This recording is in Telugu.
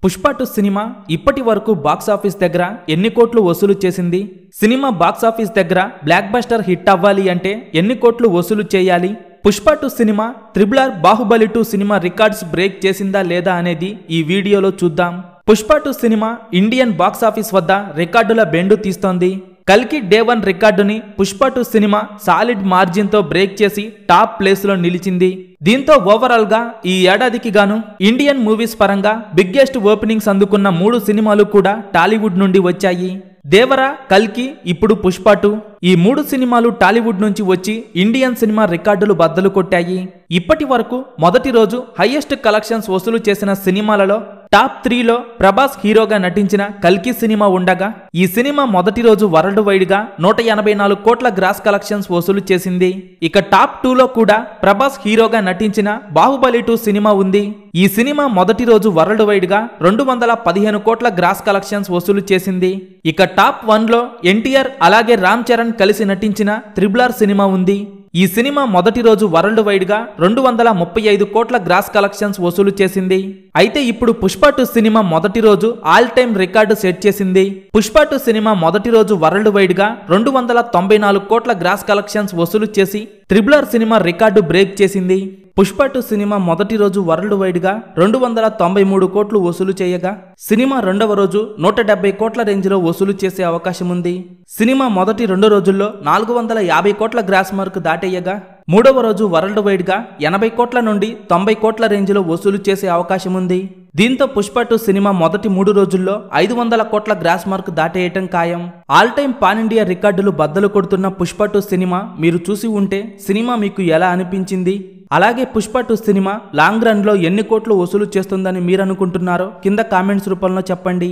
పుష్ప 2 సినిమా ఇప్పటి వరకు బాక్సాఫీస్ దగ్గర ఎన్ని కోట్లు వసూలు చేసింది? సినిమా బాక్సాఫీస్ దగ్గర బ్లాక్ బస్టర్ హిట్ అవ్వాలి అంటే ఎన్ని కోట్లు వసూలు చేయాలి? Pushpa 2 cinema RRR Baahubali 2 cinema records break చేసిందా లేదా అనేది ఈ వీడియోలో చూద్దాం. పుష్ప 2 సినిమా ఇండియన్ బాక్సాఫీస్ వద్ద రికార్డుల బెండు తీస్తోంది. కల్కి డే 1 రికార్డుని పుష్ప 2 సినిమా సాలిడ్ మార్జిన్ తో బ్రేక్ చేసి టాప్ ప్లేస్ లో నిలిచింది. దీంతో ఓవరాల్ గా ఈ ఏడాదికి గాను ఇండియన్ మూవీస్ పరంగా బిగ్గెస్ట్ ఓపెనింగ్స్ అందుకున్న 3 సినిమాలు కూడా టాలీవుడ్ నుండి వచ్చాయి. దేవర, కల్కి, ఇప్పుడు పుష్ప 2 ఈ 3 సినిమాలు టాలీవుడ్ నుంచి వచ్చి ఇండియన్ సినిమా రికార్డులు బద్దలు కొట్టాయి. ఇప్పటి వరకు మొదటి రోజు హైయెస్ట్ కలెక్షన్స్ వసూలు చేసిన సినిమాలలో టాప్ 3లో ప్రభాస్ హీరోగా నటించిన కల్కి సినిమా ఉండగా, ఈ సినిమా మొదటి రోజు వరల్డ్ వైడ్ గా 184 కోట్ల గ్రాస్ కలెక్షన్స్ వసూలు చేసింది. ఇక టాప్ 2లో కూడా ప్రభాస్ హీరోగా నటించిన బాహుబలి 2 సినిమా ఉంది. ఈ సినిమా మొదటి రోజు వరల్డ్ వైడ్ గా 215 కోట్ల గ్రాస్ కలెక్షన్స్ వసూలు చేసింది. ఇక టాప్ 1లో ఎన్టీఆర్ అలాగే రామ్ చరణ్ కలిసి నటించిన RRR సినిమా ఉంది. ఈ సినిమా మొదటి రోజు వరల్డ్ వైడ్ గా 235 కోట్ల గ్రాస్ కలెక్షన్స్ వసూలు చేసింది. అయితే ఇప్పుడు పుష్ప 2 సినిమా మొదటి రోజు ఆల్ టైమ్ రికార్డు సెట్ చేసింది. పుష్ప 2 సినిమా మొదటి రోజు వరల్డ్ వైడ్ గా 294 కోట్ల గ్రాస్ కలెక్షన్స్ వసూలు చేసి RRR సినిమా రికార్డు బ్రేక్ చేసింది. పుష్ప 2 సినిమా మొదటి రోజు వరల్డ్ వైడ్ గా 293 కోట్లు వసూలు చేయగా, సినిమా రెండవ రోజు 170 కోట్ల రేంజ్ లో వసూలు చేసే అవకాశం ఉంది. సినిమా మొదటి 2 రోజుల్లో 450 కోట్ల గ్రాస్ మార్క్ దాటేయగా, మూడవ రోజు వరల్డ్ వైడ్ గా 80 కోట్ల నుండి 90 కోట్ల రేంజ్ లో వసూలు చేసే అవకాశం ఉంది. దీంతో పుష్ప 2 సినిమా మొదటి 3 రోజుల్లో 500 కోట్ల గ్రాస్ మార్క్ దాటేయటం ఖాయం. ఆల్ టైమ్ పాన్ ఇండియా రికార్డులు బద్దలు కొడుతున్న పుష్ప 2 సినిమా మీరు చూసి ఉంటే సినిమా మీకు ఎలా అనిపించింది? అలాగే పుష్ప 2 సినిమా లాంగ్ రన్ లో ఎన్ని కోట్లు వసూలు చేస్తుందని మీరు అనుకుంటున్నారో కింద కామెంట్స్ రూపంలో చెప్పండి.